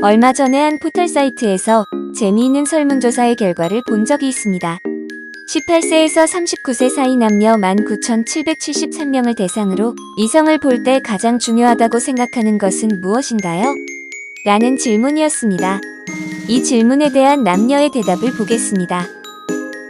얼마 전에 한 포털 사이트에서 재미있는 설문조사의 결과를 본 적이 있습니다. 18세에서 39세 사이 남녀 19,773명을 대상으로 이성을 볼 때 가장 중요하다고 생각하는 것은 무엇인가요? 라는 질문이었습니다. 이 질문에 대한 남녀의 대답을 보겠습니다.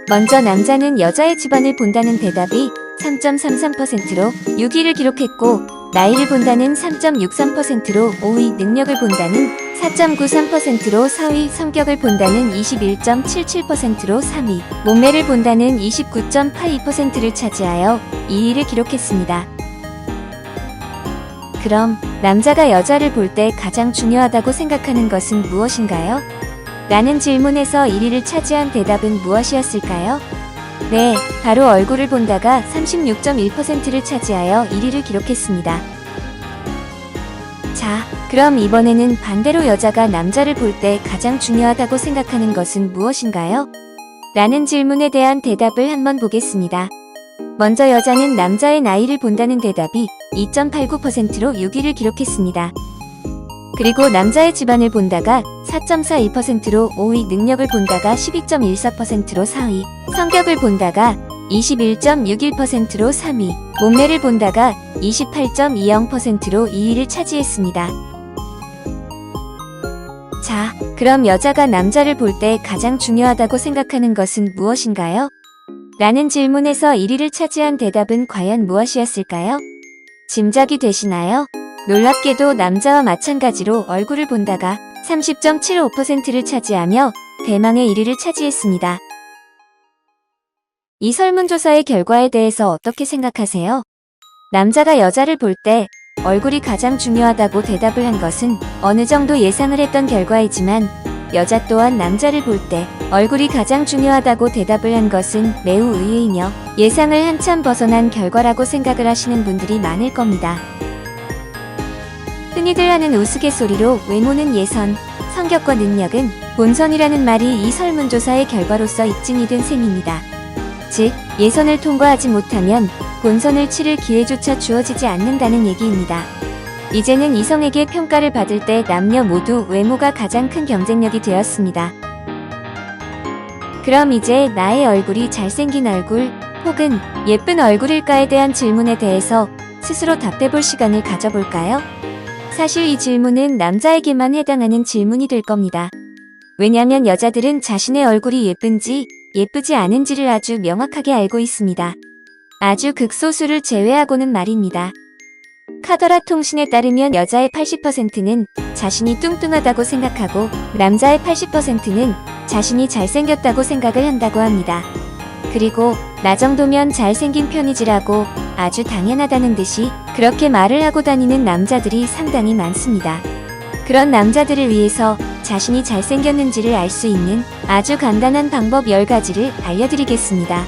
먼저 남자는 여자의 집안을 본다는 대답이 3.33%로 6위를 기록했고, 나이를 본다는 3.63%로 5위, 능력을 본다는 4.93%로 4위, 성격을 본다는 21.77%로 3위, 몸매를 본다는 29.82%를 차지하여 2위를 기록했습니다. 그럼 남자가 여자를 볼 때 가장 중요하다고 생각하는 것은 무엇인가요? 라는 질문에서 1위를 차지한 대답은 무엇이었을까요? 네, 바로 얼굴을 본다가 36.1%를 차지하여 1위를 기록했습니다. 자, 그럼 이번에는 반대로 여자가 남자를 볼 때 가장 중요하다고 생각하는 것은 무엇인가요? 라는 질문에 대한 대답을 한번 보겠습니다. 먼저 여자는 남자의 나이를 본다는 대답이 2.89%로 6위를 기록했습니다. 그리고 남자의 집안을 본다가 4.41%로 5위, 능력을 본다가 12.14%로 4위, 성격을 본다가 21.61%로 3위, 몸매를 본다가 28.20%로 2위를 차지했습니다. 자, 그럼 여자가 남자를 볼 때 가장 중요하다고 생각하는 것은 무엇인가요? 라는 질문에서 1위를 차지한 대답은 과연 무엇이었을까요? 짐작이 되시나요? 놀랍게도 남자와 마찬가지로 얼굴을 본다가 30.75%를 차지하며 대망의 1위를 차지했습니다. 이 설문조사의 결과에 대해서 어떻게 생각하세요? 남자가 여자를 볼 때 얼굴이 가장 중요하다고 대답을 한 것은 어느 정도 예상을 했던 결과이지만, 여자 또한 남자를 볼 때 얼굴이 가장 중요하다고 대답을 한 것은 매우 의외이며 예상을 한참 벗어난 결과라고 생각을 하시는 분들이 많을 겁니다. 흔히들 하는 우스갯소리로 외모는 예선, 성격과 능력은 본선이라는 말이 이 설문조사의 결과로서 입증이 된 셈입니다. 즉, 예선을 통과하지 못하면 본선을 치를 기회조차 주어지지 않는다는 얘기입니다. 이제는 이성에게 평가를 받을 때 남녀 모두 외모가 가장 큰 경쟁력이 되었습니다. 그럼 이제 나의 얼굴이 잘생긴 얼굴 혹은 예쁜 얼굴일까에 대한 질문에 대해서 스스로 답해볼 시간을 가져볼까요? 사실 이 질문은 남자에게만 해당하는 질문이 될 겁니다. 왜냐면 여자들은 자신의 얼굴이 예쁜지 예쁘지 않은지를 아주 명확하게 알고 있습니다. 아주 극소수를 제외하고는 말입니다. 카더라 통신에 따르면 여자의 80%는 자신이 뚱뚱하다고 생각하고 남자의 80%는 자신이 잘생겼다고 생각을 한다고 합니다. 그리고 나 정도면 잘생긴 편이지라고 아주 당연하다는 듯이 그렇게 말을 하고 다니는 남자들이 상당히 많습니다. 그런 남자들을 위해서 자신이 잘생겼는지를 알 수 있는 아주 간단한 방법 10가지를 알려드리겠습니다.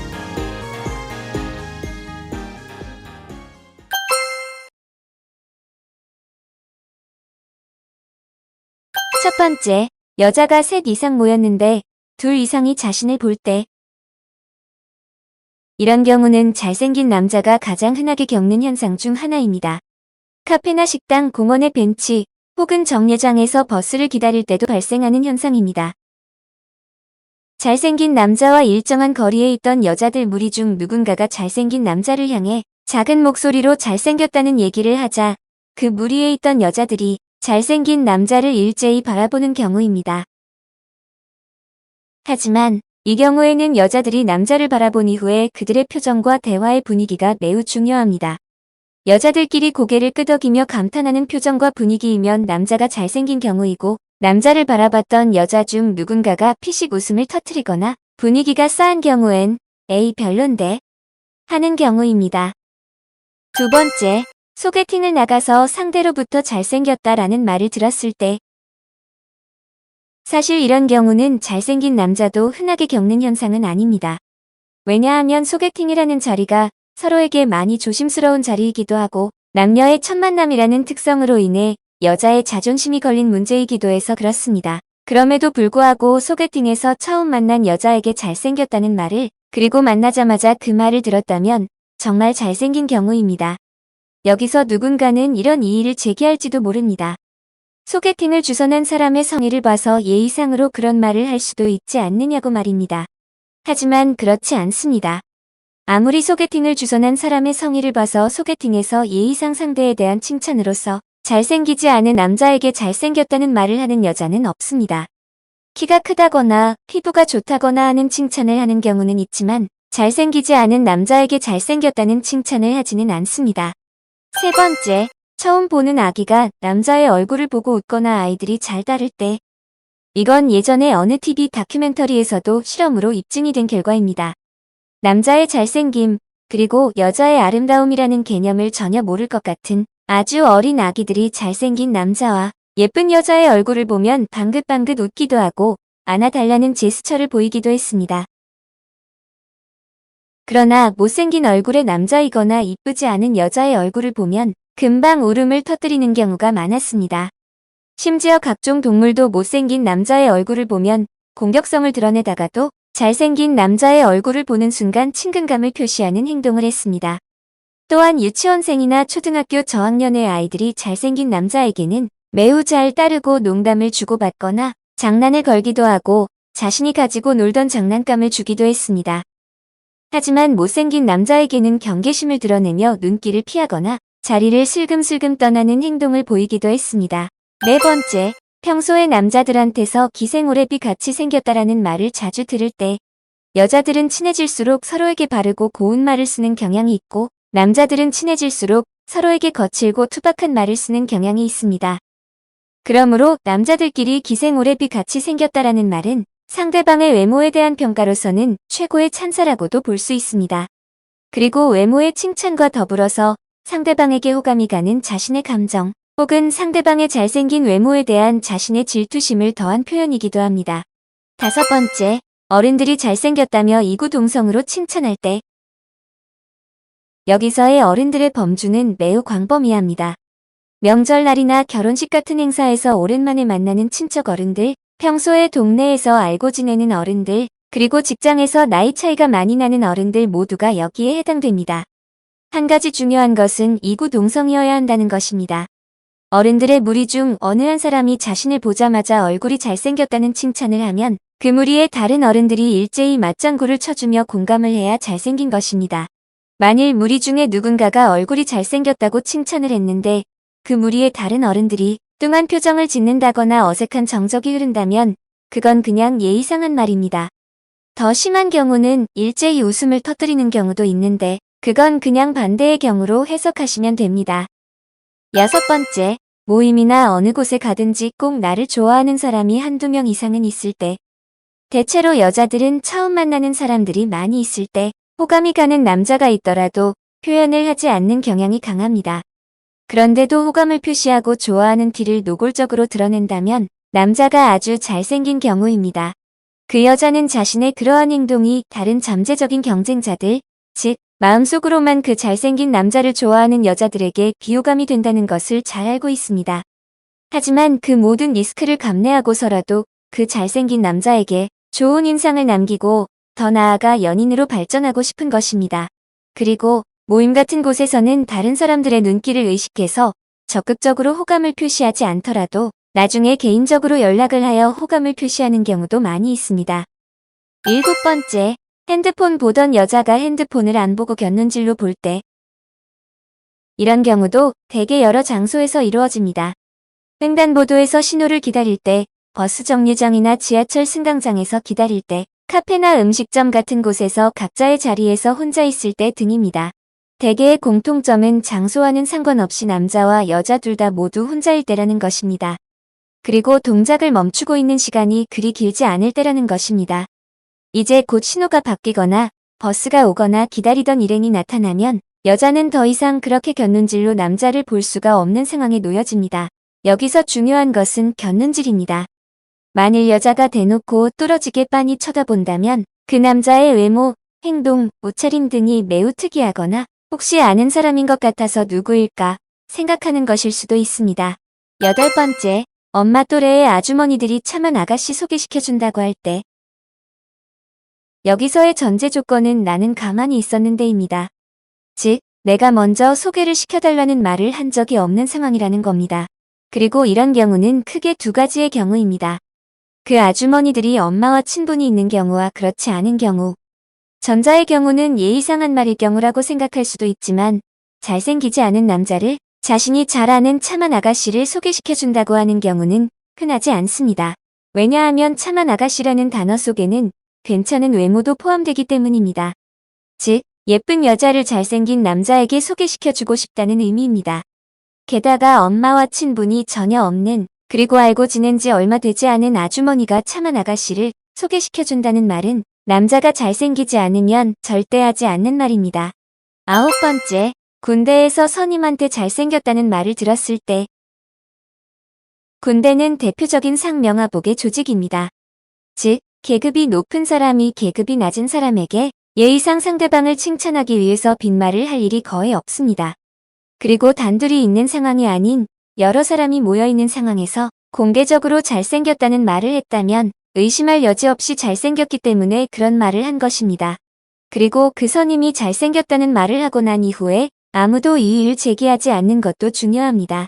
첫 번째, 여자가 셋 이상 모였는데 둘 이상이 자신을 볼 때. 이런 경우는 잘생긴 남자가 가장 흔하게 겪는 현상 중 하나입니다. 카페나 식당, 공원의 벤치, 혹은 정류장에서 버스를 기다릴 때도 발생하는 현상입니다. 잘생긴 남자와 일정한 거리에 있던 여자들 무리 중 누군가가 잘생긴 남자를 향해 작은 목소리로 잘생겼다는 얘기를 하자 그 무리에 있던 여자들이 잘생긴 남자를 일제히 바라보는 경우입니다. 하지만 이 경우에는 여자들이 남자를 바라본 이후에 그들의 표정과 대화의 분위기가 매우 중요합니다. 여자들끼리 고개를 끄덕이며 감탄하는 표정과 분위기이면 남자가 잘생긴 경우이고, 남자를 바라봤던 여자 중 누군가가 피식 웃음을 터뜨리거나 분위기가 싸한 경우엔 에이 별론데 하는 경우입니다. 두 번째, 소개팅을 나가서 상대로부터 잘생겼다라는 말을 들었을 때. 사실 이런 경우는 잘생긴 남자도 흔하게 겪는 현상은 아닙니다. 왜냐하면 소개팅이라는 자리가 서로에게 많이 조심스러운 자리이기도 하고 남녀의 첫 만남이라는 특성으로 인해 여자의 자존심이 걸린 문제이기도 해서 그렇습니다. 그럼에도 불구하고 소개팅에서 처음 만난 여자에게 잘생겼다는 말을, 그리고 만나자마자 그 말을 들었다면 정말 잘생긴 경우입니다. 여기서 누군가는 이런 이의를 제기할지도 모릅니다. 소개팅을 주선한 사람의 성의를 봐서 예의상으로 그런 말을 할 수도 있지 않느냐고 말입니다. 하지만 그렇지 않습니다. 아무리 소개팅을 주선한 사람의 성의를 봐서 소개팅에서 예의상 상대에 대한 칭찬으로서 잘생기지 않은 남자에게 잘생겼다는 말을 하는 여자는 없습니다. 키가 크다거나 피부가 좋다거나 하는 칭찬을 하는 경우는 있지만 잘생기지 않은 남자에게 잘생겼다는 칭찬을 하지는 않습니다. 세 번째, 처음 보는 아기가 남자의 얼굴을 보고 웃거나 아이들이 잘 다를 때. 이건 예전에 어느 TV 다큐멘터리에서도 실험으로 입증이 된 결과입니다. 남자의 잘생김, 그리고 여자의 아름다움이라는 개념을 전혀 모를 것 같은 아주 어린 아기들이 잘생긴 남자와 예쁜 여자의 얼굴을 보면 방긋방긋 웃기도 하고 안아달라는 제스처를 보이기도 했습니다. 그러나 못생긴 얼굴의 남자이거나 이쁘지 않은 여자의 얼굴을 보면 금방 울음을 터뜨리는 경우가 많았습니다. 심지어 각종 동물도 못생긴 남자의 얼굴을 보면 공격성을 드러내다가도 잘생긴 남자의 얼굴을 보는 순간 친근감을 표시하는 행동을 했습니다. 또한 유치원생이나 초등학교 저학년의 아이들이 잘생긴 남자에게는 매우 잘 따르고 농담을 주고받거나 장난을 걸기도 하고 자신이 가지고 놀던 장난감을 주기도 했습니다. 하지만 못생긴 남자에게는 경계심을 드러내며 눈길을 피하거나 자리를 슬금슬금 떠나는 행동을 보이기도 했습니다. 네 번째, 평소에 남자들한테서 기생오래비 같이 생겼다라는 말을 자주 들을 때 여자들은 친해질수록 서로에게 바르고 고운 말을 쓰는 경향이 있고 남자들은 친해질수록 서로에게 거칠고 투박한 말을 쓰는 경향이 있습니다. 그러므로 남자들끼리 기생오래비 같이 생겼다라는 말은 상대방의 외모에 대한 평가로서는 최고의 찬사라고도 볼 수 있습니다. 그리고 외모의 칭찬과 더불어서 상대방에게 호감이 가는 자신의 감정, 혹은 상대방의 잘생긴 외모에 대한 자신의 질투심을 더한 표현이기도 합니다. 다섯 번째, 어른들이 잘생겼다며 이구동성으로 칭찬할 때. 여기서의 어른들의 범주는 매우 광범위합니다. 명절날이나 결혼식 같은 행사에서 오랜만에 만나는 친척 어른들, 평소에 동네에서 알고 지내는 어른들, 그리고 직장에서 나이 차이가 많이 나는 어른들 모두가 여기에 해당됩니다. 한 가지 중요한 것은 이구동성이어야 한다는 것입니다. 어른들의 무리 중 어느 한 사람이 자신을 보자마자 얼굴이 잘생겼다는 칭찬을 하면 그 무리의 다른 어른들이 일제히 맞장구를 쳐주며 공감을 해야 잘생긴 것입니다. 만일 무리 중에 누군가가 얼굴이 잘생겼다고 칭찬을 했는데 그 무리의 다른 어른들이 뚱한 표정을 짓는다거나 어색한 정적이 흐른다면 그건 그냥 예의상한 말입니다. 더 심한 경우는 일제히 웃음을 터뜨리는 경우도 있는데 그건 그냥 반대의 경우로 해석하시면 됩니다. 여섯 번째, 모임이나 어느 곳에 가든지 꼭 나를 좋아하는 사람이 한두 명 이상은 있을 때. 대체로 여자들은 처음 만나는 사람들이 많이 있을 때 호감이 가는 남자가 있더라도 표현을 하지 않는 경향이 강합니다. 그런데도 호감을 표시하고 좋아하는 티를 노골적으로 드러낸다면 남자가 아주 잘생긴 경우입니다. 그 여자는 자신의 그러한 행동이 다른 잠재적인 경쟁자들, 즉 마음속으로만 그 잘생긴 남자를 좋아하는 여자들에게 비호감이 된다는 것을 잘 알고 있습니다. 하지만 그 모든 리스크를 감내하고서라도 그 잘생긴 남자에게 좋은 인상을 남기고 더 나아가 연인으로 발전하고 싶은 것입니다. 그리고 모임 같은 곳에서는 다른 사람들의 눈길을 의식해서 적극적으로 호감을 표시하지 않더라도 나중에 개인적으로 연락을 하여 호감을 표시하는 경우도 많이 있습니다. 일곱 번째, 핸드폰 보던 여자가 핸드폰을 안 보고 곁눈질로 볼 때. 이런 경우도 대개 여러 장소에서 이루어집니다. 횡단보도에서 신호를 기다릴 때, 버스 정류장이나 지하철 승강장에서 기다릴 때, 카페나 음식점 같은 곳에서 각자의 자리에서 혼자 있을 때 등입니다. 대개의 공통점은 장소와는 상관없이 남자와 여자 둘 다 모두 혼자일 때라는 것입니다. 그리고 동작을 멈추고 있는 시간이 그리 길지 않을 때라는 것입니다. 이제 곧 신호가 바뀌거나 버스가 오거나 기다리던 일행이 나타나면 여자는 더 이상 그렇게 곁눈질로 남자를 볼 수가 없는 상황에 놓여집니다. 여기서 중요한 것은 곁눈질입니다. 만일 여자가 대놓고 뚫어지게 빤히 쳐다본다면 그 남자의 외모, 행동, 옷차림 등이 매우 특이하거나 혹시 아는 사람인 것 같아서 누구일까 생각하는 것일 수도 있습니다. 여덟 번째, 엄마 또래의 아주머니들이 참한 아가씨 소개시켜준다고 할 때. 여기서의 전제 조건은 나는 가만히 있었는데입니다. 즉, 내가 먼저 소개를 시켜달라는 말을 한 적이 없는 상황이라는 겁니다. 그리고 이런 경우는 크게 두 가지의 경우입니다. 그 아주머니들이 엄마와 친분이 있는 경우와 그렇지 않은 경우. 전자의 경우는 예의상한 말일 경우라고 생각할 수도 있지만 잘생기지 않은 남자를 자신이 잘 아는 참한 아가씨를 소개시켜준다고 하는 경우는 흔하지 않습니다. 왜냐하면 참한 아가씨라는 단어 속에는 괜찮은 외모도 포함되기 때문입니다. 즉, 예쁜 여자를 잘생긴 남자에게 소개시켜주고 싶다는 의미입니다. 게다가 엄마와 친분이 전혀 없는, 그리고 알고 지낸 지 얼마 되지 않은 아주머니가 참한 아가씨를 소개시켜준다는 말은 남자가 잘생기지 않으면 절대 하지 않는 말입니다. 9번째, 군대에서 선임한테 잘생겼다는 말을 들었을 때. 군대는 대표적인 상명하복의 조직입니다. 즉, 계급이 높은 사람이 계급이 낮은 사람에게 예의상 상대방을 칭찬하기 위해서 빈말을 할 일이 거의 없습니다. 그리고 단둘이 있는 상황이 아닌 여러 사람이 모여있는 상황에서 공개적으로 잘생겼다는 말을 했다면 의심할 여지 없이 잘생겼기 때문에 그런 말을 한 것입니다. 그리고 그 선임이 잘생겼다는 말을 하고 난 이후에 아무도 이의를 제기하지 않는 것도 중요합니다.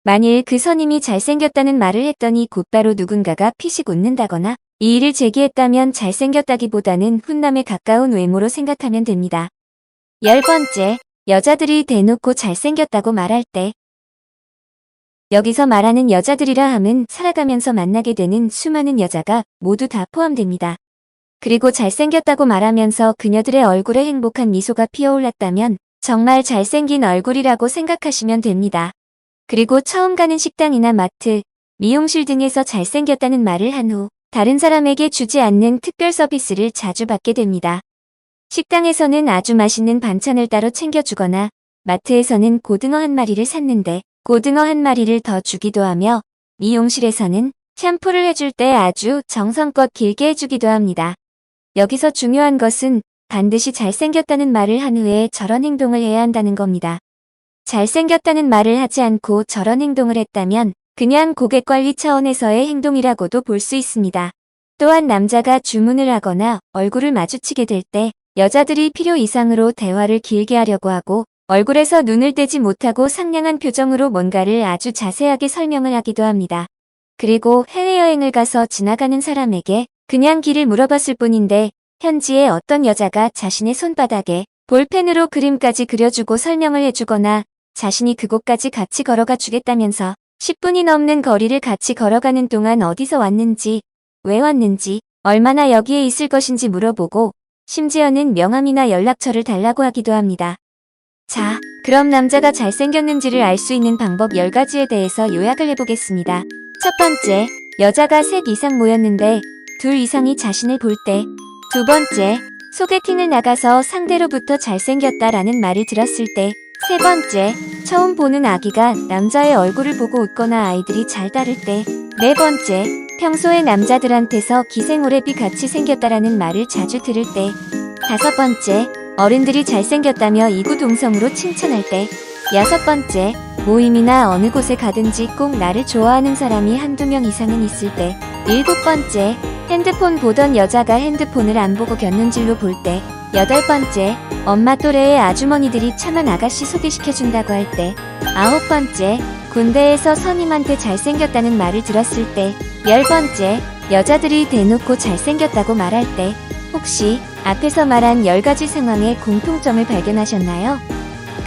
만일 그 선임이 잘생겼다는 말을 했더니 곧바로 누군가가 피식 웃는다거나 이의를 제기했다면 잘생겼다기보다는 훈남에 가까운 외모로 생각하면 됩니다. 10번째, 여자들이 대놓고 잘생겼다고 말할 때. 여기서 말하는 여자들이라 함은 살아가면서 만나게 되는 수많은 여자가 모두 다 포함됩니다. 그리고 잘생겼다고 말하면서 그녀들의 얼굴에 행복한 미소가 피어올랐다면 정말 잘생긴 얼굴이라고 생각하시면 됩니다. 그리고 처음 가는 식당이나 마트, 미용실 등에서 잘생겼다는 말을 한 후 다른 사람에게 주지 않는 특별 서비스를 자주 받게 됩니다. 식당에서는 아주 맛있는 반찬을 따로 챙겨주거나 마트에서는 고등어 한 마리를 샀는데 고등어 한 마리를 더 주기도 하며 미용실에서는 샴푸를 해줄 때 아주 정성껏 길게 해주기도 합니다. 여기서 중요한 것은 반드시 잘생겼다는 말을 한 후에 저런 행동을 해야 한다는 겁니다. 잘생겼다는 말을 하지 않고 저런 행동을 했다면 그냥 고객관리 차원에서의 행동이라고도 볼 수 있습니다. 또한 남자가 주문을 하거나 얼굴을 마주치게 될 때 여자들이 필요 이상으로 대화를 길게 하려고 하고 얼굴에서 눈을 떼지 못하고 상냥한 표정으로 뭔가를 아주 자세하게 설명을 하기도 합니다. 그리고 해외여행을 가서 지나가는 사람에게 그냥 길을 물어봤을 뿐인데 현지에 어떤 여자가 자신의 손바닥에 볼펜으로 그림까지 그려주고 설명을 해주거나 자신이 그곳까지 같이 걸어가 주겠다면서 10분이 넘는 거리를 같이 걸어가는 동안 어디서 왔는지, 왜 왔는지, 얼마나 여기에 있을 것인지 물어보고 심지어는 명함이나 연락처를 달라고 하기도 합니다. 자, 그럼 남자가 잘생겼는지를 알 수 있는 방법 10가지에 대해서 요약을 해보겠습니다. 첫 번째, 여자가 셋 이상 모였는데 둘 이상이 자신을 볼 때. 두 번째, 소개팅을 나가서 상대로부터 잘생겼다라는 말을 들었을 때. 세 번째, 처음 보는 아기가 남자의 얼굴을 보고 웃거나 아이들이 잘 따를 때. 네 번째, 평소에 남자들한테서 기생오래비 같이 생겼다라는 말을 자주 들을 때. 다섯 번째, 어른들이 잘생겼다며 이구동성으로 칭찬할 때. 여섯 번째, 모임이나 어느 곳에 가든지 꼭 나를 좋아하는 사람이 한두 명 이상은 있을 때. 일곱 번째, 핸드폰 보던 여자가 핸드폰을 안 보고 곁눈질로 볼 때. 여덟 번째, 엄마 또래의 아주머니들이 참한 아가씨 소개시켜준다고 할 때. 아홉 번째, 군대에서 선임한테 잘생겼다는 말을 들었을 때. 열 번째, 여자들이 대놓고 잘생겼다고 말할 때. 혹시 앞에서 말한 10가지 상황의 공통점을 발견하셨나요?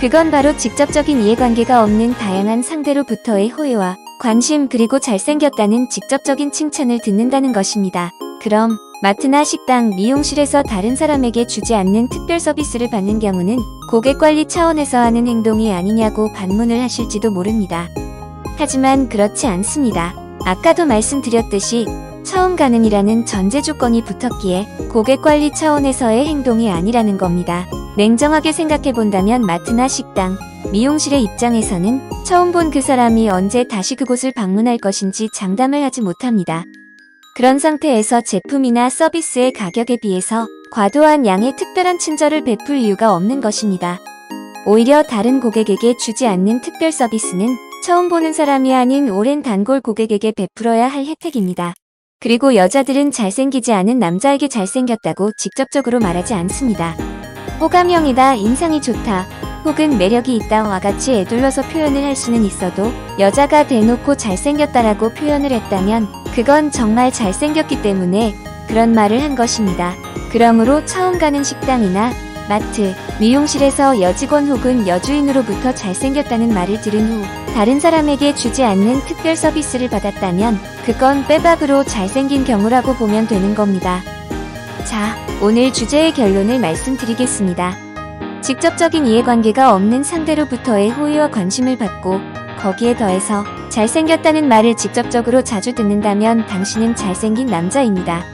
그건 바로 직접적인 이해관계가 없는 다양한 상대로부터의 호의와 관심 그리고 잘생겼다는 직접적인 칭찬을 듣는다는 것입니다. 그럼 마트나 식당, 미용실에서 다른 사람에게 주지 않는 특별 서비스를 받는 경우는 고객관리 차원에서 하는 행동이 아니냐고 반문을 하실지도 모릅니다. 하지만 그렇지 않습니다. 아까도 말씀드렸듯이 처음 가는 이라는 전제 조건이 붙었기에 고객관리 차원에서의 행동이 아니라는 겁니다. 냉정하게 생각해본다면 마트나 식당, 미용실의 입장에서는 처음 본 그 사람이 언제 다시 그곳을 방문할 것인지 장담을 하지 못합니다. 그런 상태에서 제품이나 서비스의 가격에 비해서 과도한 양의 특별한 친절을 베풀 이유가 없는 것입니다. 오히려 다른 고객에게 주지 않는 특별 서비스는 처음 보는 사람이 아닌 오랜 단골 고객에게 베풀어야 할 혜택입니다. 그리고 여자들은 잘생기지 않은 남자에게 잘생겼다고 직접적으로 말하지 않습니다. 호감형이다, 인상이 좋다, 혹은 매력이 있다와 같이 애둘러서 표현을 할 수는 있어도 여자가 대놓고 잘생겼다라고 표현을 했다면 그건 정말 잘생겼기 때문에 그런 말을 한 것입니다. 그러므로 처음 가는 식당이나 마트, 미용실에서 여직원 혹은 여주인으로부터 잘생겼다는 말을 들은 후 다른 사람에게 주지 않는 특별 서비스를 받았다면 그건 빼박으로 잘생긴 경우라고 보면 되는 겁니다. 자, 오늘 주제의 결론을 말씀드리겠습니다. 직접적인 이해관계가 없는 상대로부터의 호의와 관심을 받고 거기에 더해서 잘생겼다는 말을 직접적으로 자주 듣는다면 당신은 잘생긴 남자입니다.